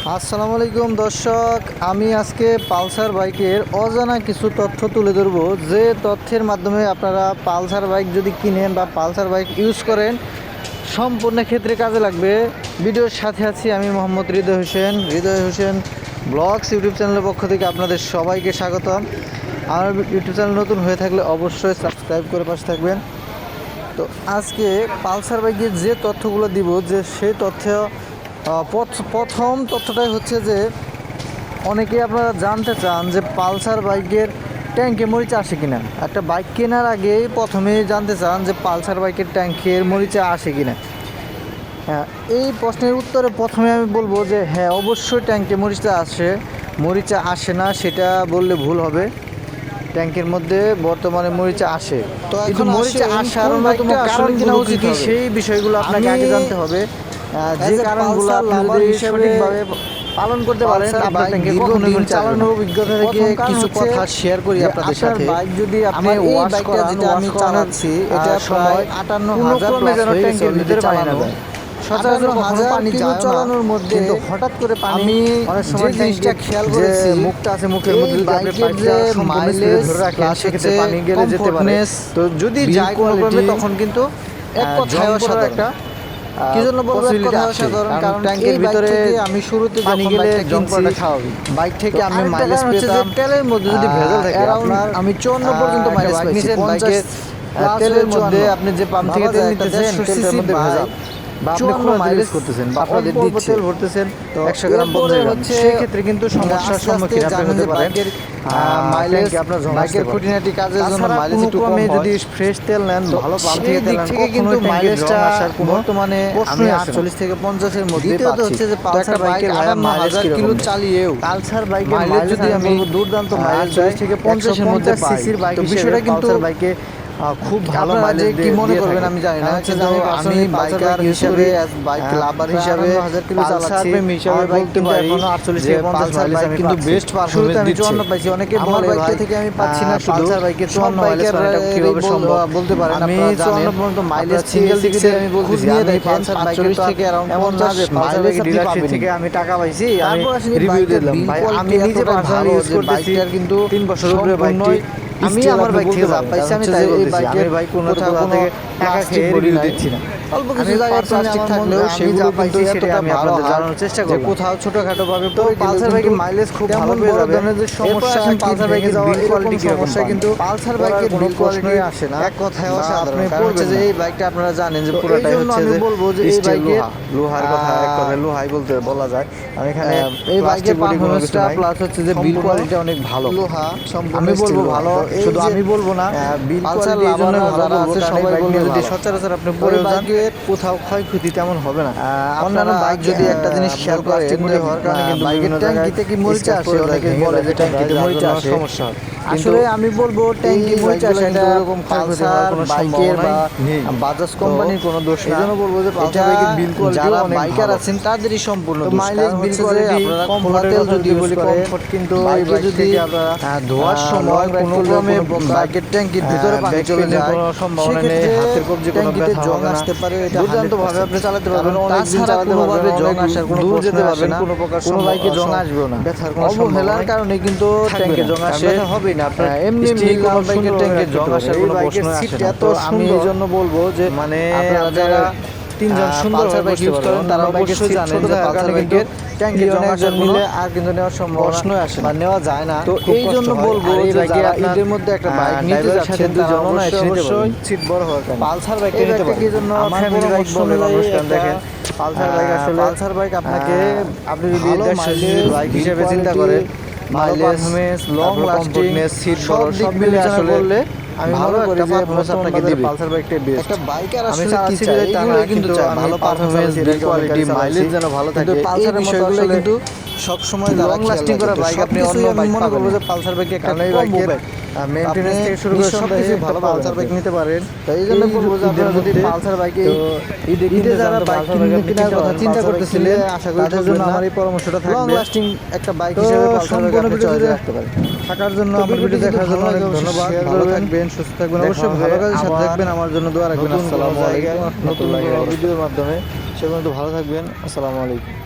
আসসালামু আলাইকুম দর্শক, আমি আজকে পালসার বাইকের অজানা কিছু তথ্য তুলে ধরব। যে তথ্যের মাধ্যমে আপনারা পালসার বাইক যদি কিনেন বা পালসার বাইক ইউজ করেন সম্পূর্ণ ক্ষেত্রে কাজে লাগবে। ভিডিওর সাথে আছি আমি মোহাম্মদ হৃদয় হোসেন ব্লগস ইউটিউব চ্যানেলের পক্ষ থেকে আপনাদের সবাইকে স্বাগতম। আমার ইউটিউব চ্যানেল নতুন হয়ে থাকলে অবশ্যই সাবস্ক্রাইব করে পাশে থাকবেন। তো আজকে পালসার বাইকের যে তথ্যগুলো দিব, যে সেই তথ্য প্রথম তথ্যটাই হচ্ছে যে অনেকেই আপনারা জানতে চান যে পালসার বাইকের ট্যাঙ্কে মরিচা আসে কিনা। একটা বাইক কেনার আগেই প্রথমেই জানতে চান যে পালসার বাইকের ট্যাঙ্কের মরিচা আসে কিনা। হ্যাঁ, এই প্রশ্নের উত্তরে প্রথমে আমি বলবো যে হ্যাঁ, অবশ্যই ট্যাঙ্কে মরিচা আসে না সেটা বললে ভুল হবে। ট্যাঙ্কের মধ্যে বর্তমানে মরিচা আসে, তো এখন মরিচা আসার অন্যতম কারণ কিনা উচিত সেই বিষয়গুলো আপনাকে আগে জানতে হবে। যে কারণগুলো আপনি যদি সঠিকভাবে পালন করতে পারেন, আপনার ট্যাঙ্কে কখনোই মরিচা চালানোর অভিজ্ঞতা থেকে কিছু কথা শেয়ার করি আপনাদের সাথে। বাইক যদি আপনি ওয়াশ করান, যেটা আমি চালাচ্ছি, এটা সময় 58,000 ট্যাঙ্কের ভিতরে পানি না যায়। সচরাচর কখনো পানি চালানোর মধ্যে হঠাৎ করে পানি অনেক সময় জিনিসটা খেয়াল করেছি, মুখটা আছে, মুখের মধ্যে যদি আপনি পাইপটা মাইলেজ ধরে রাখেন সেক্ষেত্রে পানি গেলে যেতে পারে। তো যদি যায় কোনো ক্রমে তখন কিন্তু এক কথায় একটা কি জন্য বলবো এক কথায় অসাধারণ, কারণ ট্যাঙ্কের ভিতরে আমি শুরুতে পানি গেলে জংপটা খাওয়াবি বাইক থেকে আমি মাইলেজ পেতাম। তেলের মধ্যে যদি ভেজাল থাকে, আমি 54 পর্যন্ত মাইলেজ পাইছি। বাইকের তেলের মধ্যে আপনি যে পাম্প থেকে তেল নিতেছেন তেলের মধ্যে ভেজাল, বা আপনি কোনো মাইলেজ করতেছেন বা আপনাদের তেল ভরতেছেন 100 গ্রাম 50 গ্রাম, সেক্ষেত্রে কিন্তু সমস্যার সম্মুখীন আপনি হতে পারেন। মাইলেজ আপনার বাইকের খুঁটিনাটি কাজের জন্য মাইলেজ একটু কম হয়। যদি ফ্রেশ তেল নেন, ভালো পাম্প থেকে তেল নেন, কিন্তু মাইলেজটা বর্তমানে আমি 48 থেকে 50 এর মধ্যে পাচ্ছি। হচ্ছে যে পালসার বাইকের 58,000 কিলো চালিয়েও পালসার বাইকের মাইলেজ যদি আমি দুর্দান্ত মাইলেজ 40 থেকে 50 এর মধ্যে সিসির বাইক, বিষয়টা কিন্তু বাইকে খুব ভালো মাইলেজ কি মনে করবেন আমি জানি না, কিন্তু আমি বাইকার হিসেবে, বাইক লাভার হিসেবে, 1000 কিলো চালাচ্ছি হিসেবে বলতে পারি এখনো 48 থেকে 50 মাইলেজ আমি কিন্তু বেস্ট পারফরম্যান্স দিচ্ছি। 54 পাইছি। অনেকে বলে ভাই থেকে আমি পাচ্ছি না, পালসার বাইকে 54 মাইলেজ এটা কিভাবে সম্ভব বলতে পারেন। আমি 54 পর্যন্ত মাইলেজ সিঙ্গেল দিকে আমি বলতেছি, আমি পালসার বাইকে থেকে अराउंड এমন না যে পালসার বাইকের ডিলারশিপ থেকে আমি টাকা পাইছি আমি রিভিউ দিলাম। ভাই আমি নিজে পার্সোনালি ইউজ করতেছি, কিন্তু 3 বছর উপরে বাইকটি আমি আমার বাইক থেকে যা পাইছি আমি তাই বলতেছি। আমি বাইক কোনো থেকে টাকা খেয়ে রিভিউ দিচ্ছি না। অল্প কিছু জায়গায় প্লাস্টিক থাকলেও সেগুলো পাইছি সেটা আমি আপনাদের জানানোর চেষ্টা করব। কোথাও ছোটখাটো ভাবে তো পালসার বাইকের মাইলেজ খুব ভালো পেয়ে যাবেন। যে সমস্যা পালসার বাইকের বিল কোয়ালিটি কি সমস্যা, কিন্তু পালসার বাইকের বিল কোয়ালিটি আসে না এক কথায় অসাধারণ। কারণ হচ্ছে যে এই বাইকটা আপনারা জানেন যে পুরোটাই হচ্ছে যে বলবো যে এই বাইকের লোহার কথা, এক কথায় লোহাই বলা যায়। আমি এখানে এই বাইকের পারফরম্যান্সটা প্লাস হচ্ছে যে বিল কোয়ালিটি অনেক ভালো। লোহা আমি বলবো ভালো, শুধু আমি বলবো না, বিল কোয়ালিটি এই জন্য ভালো বলবো সবাই বলবে। যদি সচরাচর আপনি পরে বাইকে কোথাও ক্ষয়ক্ষতি তেমন হবে না। অন্যান্য বাইক যদি একটা জিনিস খেয়াল করে হওয়ার কারণে কিন্তু বাইকের ট্যাঙ্কিতে কি মরিচা আসে, অনেকে বলে যে ট্যাঙ্কিতে মরিচা আসে, সমস্যা হয়। আসলে আমি বলবো ট্যাঙ্কি মরিচা আসে এটা এরকম পালসার বাইকের বা বাজাজ কোম্পানির কোনো দোষ না। এজন্য বলবো যে পালসার বাইকের বিল কোয়ালিটি যারা বাইকার আছেন তাদেরই সম্পূর্ণ দোষ। মাইলেজ বিল কোয়ালিটি আপনারা খোলা তেল যদি বলি কমফর্ট, কিন্তু বাইকে যদি আপনারা ধোয়ার সময় কোনো ক্রমে বাইকের ট্যাঙ্কির ভিতরে পানি চলে যায় কোনো সম্ভাবনা নেই, হাতের কবজি কোনো ব্যথা জং আসতে পারে। এটা দুর্দান্ত ভাবে আপনি চালাতে পারবেন, অনেক দিন চালাতে পারবেন, জং আসার কোনো দূর যেতে পারবেন, কোনো প্রকার কোনো বাইকে জং আসবেও না। ব্যথার কোনো অবহেলার কারণে কিন্তু ট্যাঙ্কে জং আসে হবে না। আপনার এমনি কোনো বাইকের ট্যাঙ্কে জং আসার কোনো প্রশ্ন আসে না। তো আমি এই জন্য বলবো যে মানে আপনারা যারা তিনজন সুন্দর বাইক ইউজ করেন তারা অবশ্যই জানেন যে পালসার বাইকের ট্যাঙ্কি জং আসার মিলে আর কিন্তু নেওয়ার সম্ভাবনা আসে বা নেওয়া যায় না। তো এই জন্য বলবো এই বাইকে ঈদের মধ্যে একটা বাইক নিতে যাচ্ছেন দুজন অবশ্যই সিট বড় হওয়ার কারণে পালসার বাইকটা নিতে পারেন। এই জন্য ফ্যামিলি বাইক বলে মানুষ দেখেন পালসার বাইক, আসলে পালসার বাইক আপনাকে আপনি যদি বাইক হিসেবে চিন্তা করেন, মাইলেজ, লং লাস্টিংনেস, সিট বড় সব মিলে আসলে আমি ভালো করি যে আপনাকে দিবে পালসার বাইকটা বেস্ট। একটা বাইকার আসলে কি চাই এগুলো কিন্তু ভালো পারফরম্যান্স, বিল কোয়ালিটি, মাইলেজ যেন ভালো থাকে, পালসারের বিষয়গুলো কিন্তু সব সময় লং লাস্টিং করা বাইক আপনি অন্য বাইক মনে করব যে পালসার বাইকে একটা কম্বো বাইক মেইনটেনেন্স থেকে শুরু করে সবকিছু ভালো পালসার বাইক নিতে পারেন। তো এই জন্য বলবো যে আপনারা যদি পালসার বাইকে ঈদে যারা বাইক কেনার কথা চিন্তা করতেছিলেন, আশা করি তাদের জন্য আমার এই পরামর্শটা থাকবে। লং লাস্টিং একটা বাইক হিসেবে পালসার বাইক আপনি চয়েস রাখতে পারেন। থাকার জন্য আমার ভিডিও দেখার জন্য অনেক ধন্যবাদ। ভালো থাকবেন, সুস্থ থাকবেন, অবশ্যই ভালো কাজের সাথে থাকবেন, আমার জন্য দোয়া রাখবেন। আসসালামু আলাইকুম। নতুন ভিডিওর মাধ্যমে সে পর্যন্ত ভালো থাকবেন। আসসালামু আলাইকুম।